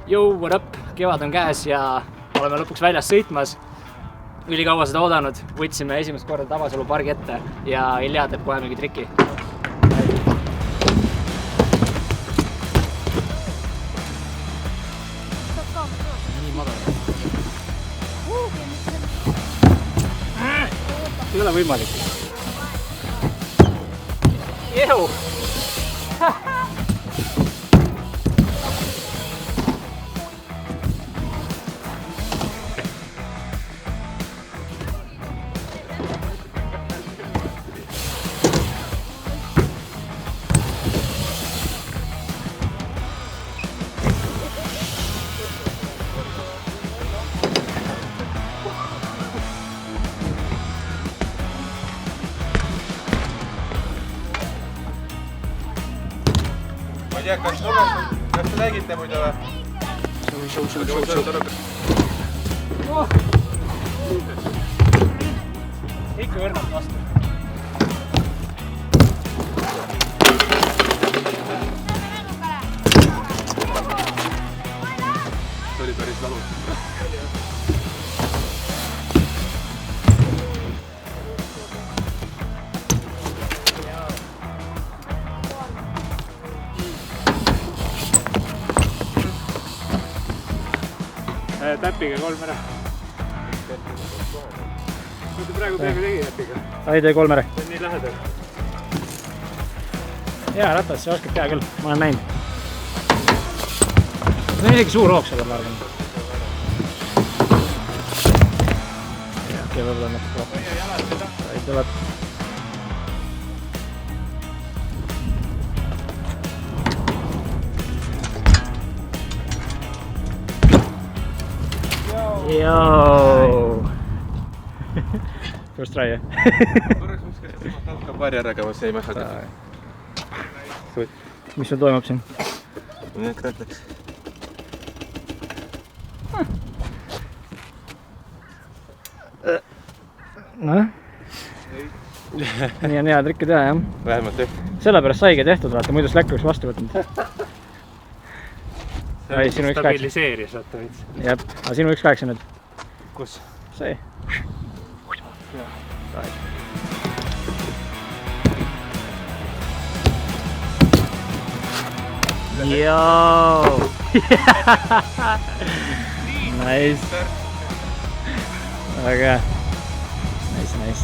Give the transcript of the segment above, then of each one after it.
Yo, what up? Kevad on käes ja oleme lõpuks väljas sõitmas. Ülikaua seda oodanud. Võtsime esimest korda Tabasalu pargi ette ja Ilja teeb kohe mingi triki. Nii madal. Ei ole võimalik. Ehu! Ma ei tea, kas te nägite muidu või? Ikka võrnalt vastu. See oli päris valus. Täpiga 3 ära. Mida praegu peaaegu tegi täpiga? Ai tee 3 ära. See on nii lähedal. Hea ratas, see oskab teha küll, ma olen näinud. See on isegi suur hoog selle, ma arvan. Okei, võib-olla natuke rohkem. Sai tuleb. Joo! First try, jah? Korraks mõtlesin, et hakkab varja ära, aga see ei mähaka. Mis sul toimub siin? Nii äkki läks. Noh? Nii on hea trikki teha, jah? Vähemalt jah. Sellepärast saigi tehtud, vaata, muidu Slack oleks vastu võtnud. Ai, sinu 1.8. Stabiliseeris, vaata võits. Jep, aga sinu 1.8 nüüd? Kus? See. Joo! Nice! Väga hea. Nice.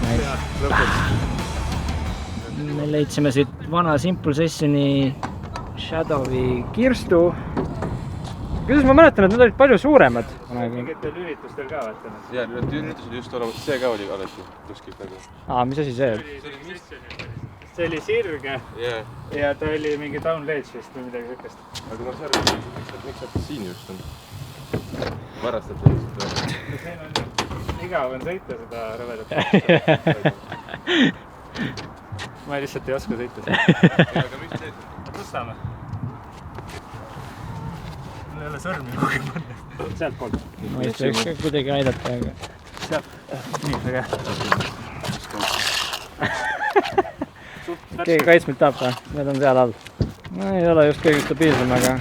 Me leidsime siit vana Simple Sessioni Shadowi kirstu. Kuidas ma mäletan, et need olid palju suuremad? Mingitel üritustel ka vaatanud. Jaa, need üritused just olemas, see ka oli alati kuskil praegu. Mis asi see oli? See oli sirge ja ta oli mingi down ledge vist või midagi sükest. Aga ma saan, miks sa siin just on? Varastati just või? Siin on igav on sõita seda rõvedat. Ma lihtsalt ei oska sõita seda. Aga mis teed? Kus saame? Mul ei ole sõrmi kuhugi panna. Sealt poolt. Ma ei saa kuidagi aidata, aga... Sealt. Nii, väga hea. Keegi kaitsmeid tahab ka, need on seal all. No ei ole just kõige stabiilsem, aga...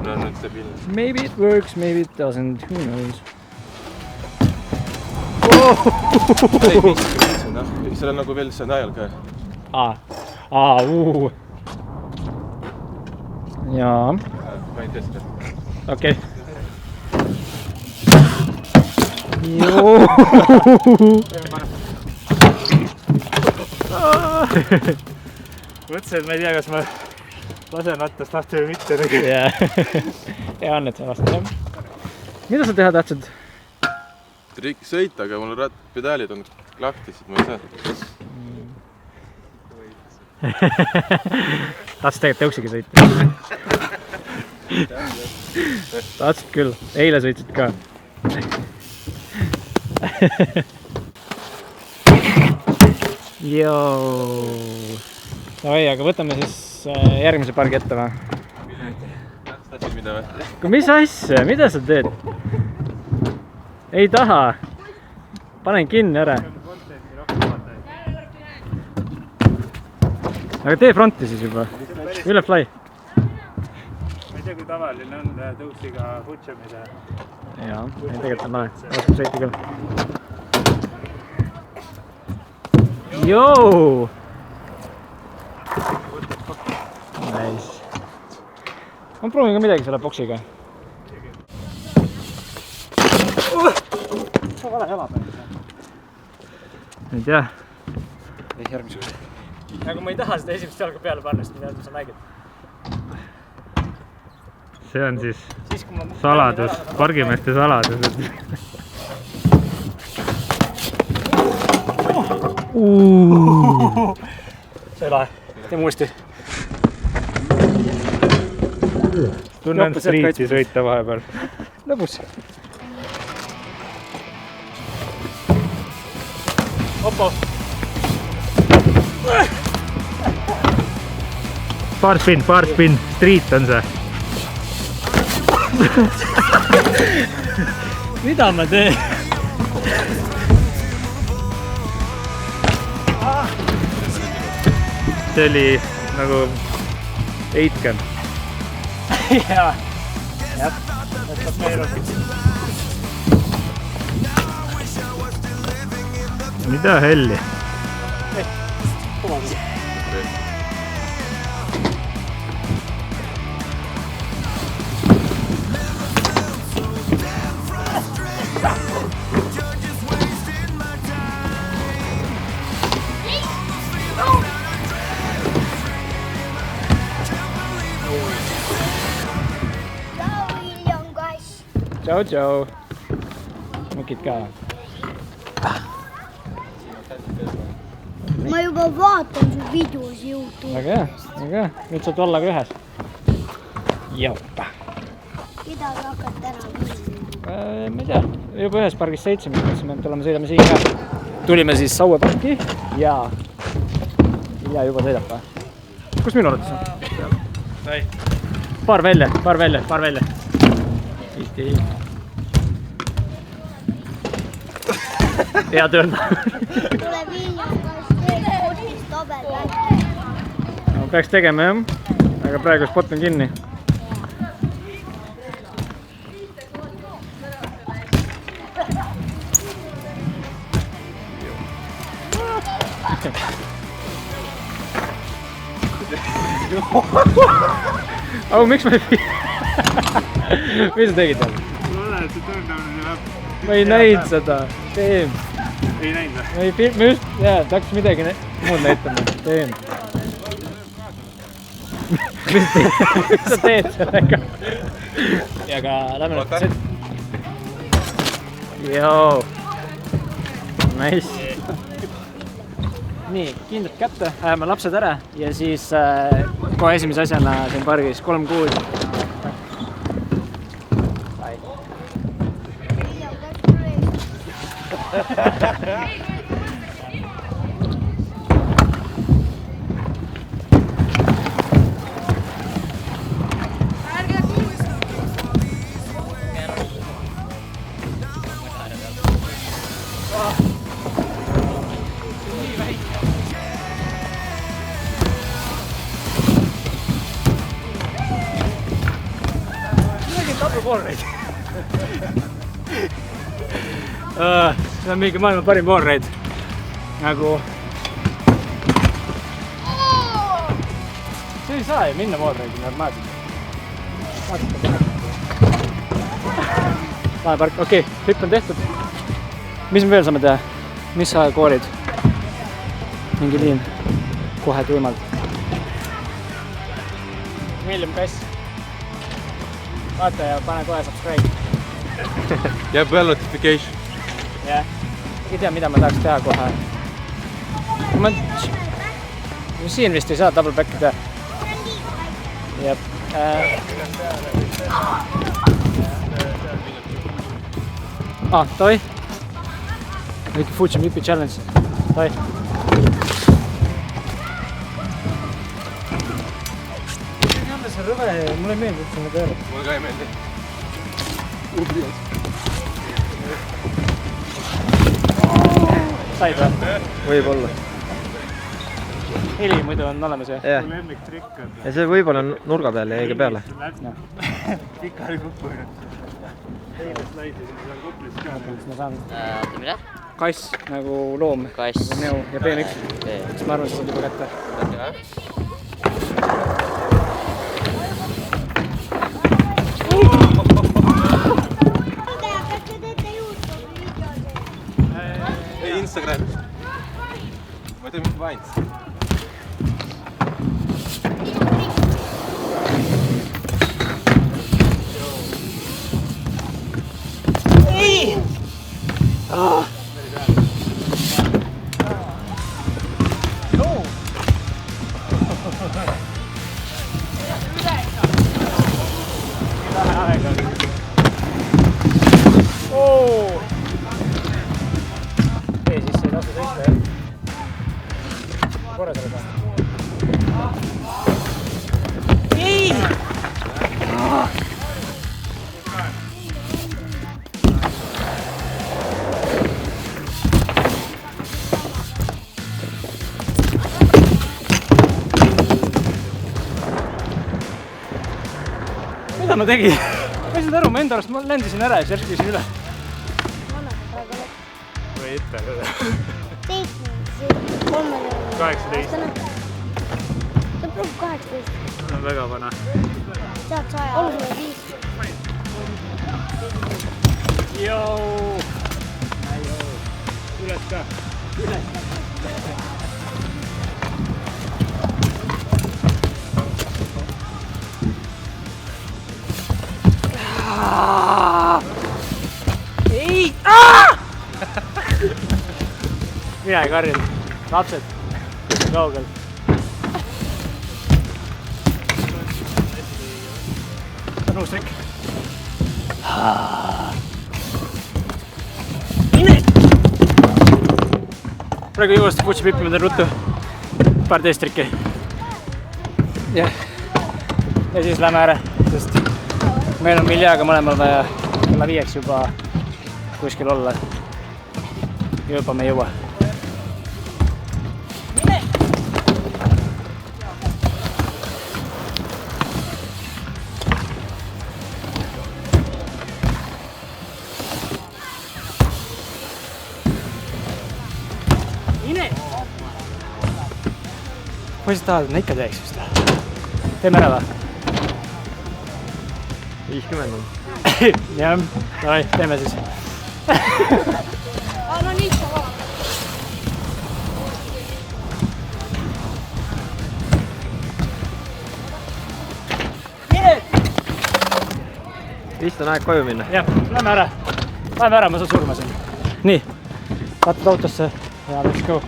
No on nüüd stabiilne. Maybe it works, maybe it doesn't, who knows. Ei, mis on, seal on nagu veel see najal ka. Jaa. Ma ei testa. Okei. Joo! Mõtlesin, et ma ei tea, kas ma lasen rattast lahti või mitte. Hea on, et sa vastad, jah. Mida sa teha tahtsid? Trikk sõita, aga mul pedaalid on lahtisid, ma ei saa. Tahtsid tegelikult tõuksiga sõita? Tahtsid küll, eile sõitsid ka. Joo! Davai, aga võtame siis järgmise pargi ette või? Tahtsid mida või? Mis asja? Mida sa teed? Ei taha! Panen kinni ära. Aga tee fronti siis juba. Üle fly. tea, kui tavaline on tõuksiga kutsemida. Jaa, tegelikult on lahe. Oskab sõita küll. Joo! Nice. Ma proovin ka midagi selle boksiga. Sa vale jala peal. Ei tea. Ei järgmiseks. Nagu ma ei taha seda esimest jalga peale panna, sest ma tean, et sa mängid. See on siis saladus, pargimeeste saladus. See lahe. Teeme uuesti. Tunnen striiti sõita vahepeal. Lõbus. Opo. Paar spin. Striit on see. Mida ma teen? See oli nagu 8-kam. Jaa. Jah. Võtlas meelus. Mida helli? Kuvaga. Tšau. Mukid ka. Ma juba vaatan su videos YouTube'is. Väga hea. Nüüd saad olla ka ühes. Joppa. Keda sa hakkad täna viima? Ma ei tea. Juba ühes pargis sõitsime, mõtlesime, et tuleme sõidame siin ka. Tulime siis Saue parki ja juba sõidab ka. Kus minu arvates on? Paar välja. Eesti. Hea tööl. Tule Vilnius, kas teed spordis tabel läbi? No, peaks tegema jah, aga praegu spot on kinni. Au, miks ma ei... Mis sa tegid tal? Ma olen, et see tõendamine läheb. Ma ei näinud seda. Teem. Ei näinud või? Ma just, ta hakkas midagi muud näitama. Teem. Mis sa teed sellega? Ja ka lähme nüüd sõit. Joo. Nice. Nii, kindlad kätte, ajame lapsed ära ja siis kohe esimese asjana siin pargis 3 kuud. See on mingi maailma parim wallride. Nagu... See ei saa ju minna wallride'i normaalselt. Lahepark, okei, hüpp on tehtud. Mis me veel saame teha? Mis sa koorid? Mingi liin. Kohe tuimalt. William Kass. Vaata ja pane kohe subscribe. Jääb veel notification. Jah. Ei tea, mida ma tahaks teha kohe. Siin vist ei saa double back'i teha. Jep. Toi. Väike Fuji Mipi challenge. Toi. See on rõve, mulle ei meeldi üldse need öelnud. Mulle ka ei meeldi. Said või? Võib olla. heli muidu on olemas ju. jah. lemmiktrikk on. Ja see võib-olla nurga peal ja õige peale. Pikali kukkunud. Eile slaidisin seal kuplis ka. Ma saan Oota, mida? kass nagu loom. Kass. Nagu neu ja B1. Siis ma arvan, et saad juba kätte. Kas te teete YouTube'i videosid? ei, Instagram. Ma teen mitte vaid. Ei, siis ei tasu sõita, jah. Korra selle peale. Ei! Mida ma tegin? Ma ei saanud aru, ma enda arust lendasin ära ja siis järsku käisin üle. Või ütle. 18. Ta proovib 18. See on väga vana. Saad sa aja. Oluline 5. Joo! Üles ka. Ei! Mina ei karjunud. Lapsed, kaugel. On uus trikk. Praegu jõuast kutsi pippi, ma teen ruttu. Paar teist trikki. Ja siis lähme ära, sest meil on Miljaga mõlemal vaja kella 5 juba kuskil olla. Juba me ei jõua. Või sa tahad, me ikka teeks vist? Teeme ära või? 50 on. Jah, davai, teeme siis. No nii sa va. Vist on aeg koju minna. Jah, lähme ära. Lähme ära, ma saan surma siin. Nii, katud autosse ja let's go.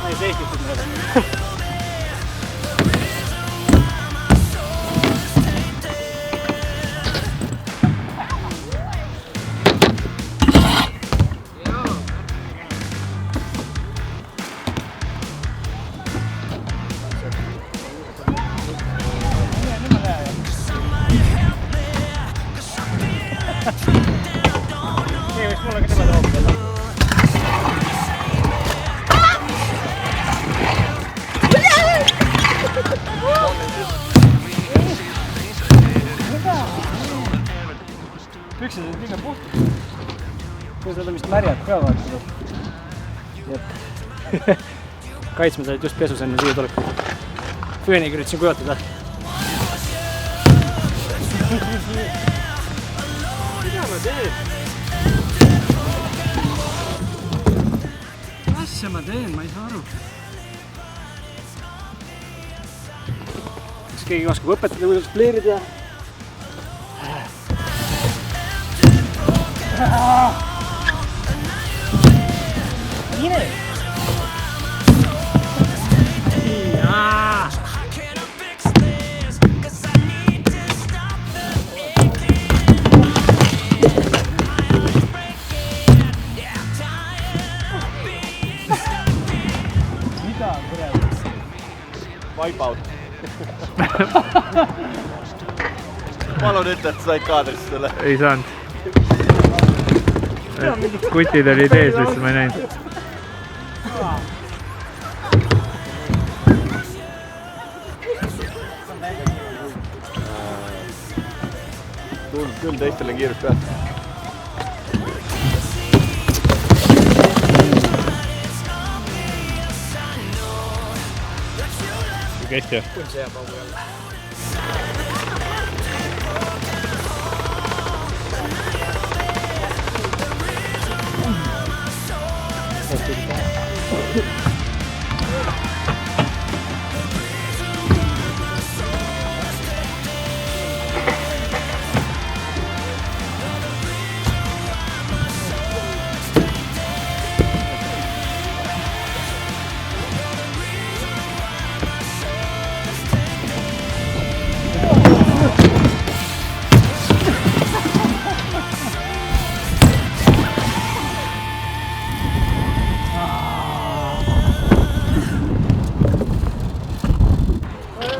Ei seiskutud meile. Ei võiks mulle ka niimoodi hoopida. Püksid on liiga puhtad. Kuidas nad on vist märjad ka vaatasid. Kaitsma said just pesus enne siia tulekut. Fööniga üritasin kujutada. Mida ma teen? Asja ma teen, ma ei saa aru. Kas keegi oskab õpetada, kuidas pleerida? Mine! Jaa! out. Palun ütle, et sa said kaadrisse selle. ei saanud. kutid olid ees, lihtsalt ma ei näinud. Tundub küll, teistel on kiirus peal. Kestja. Kunse ja paugu jälle.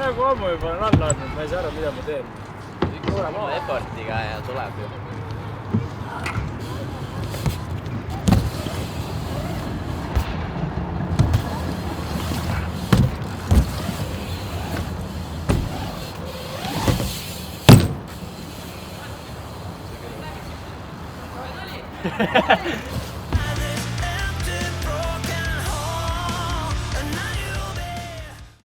Nagu ammu juba on alla andnud, ma ei saa aru, mida ma teen. Suurema effortiga ja tuleb ju.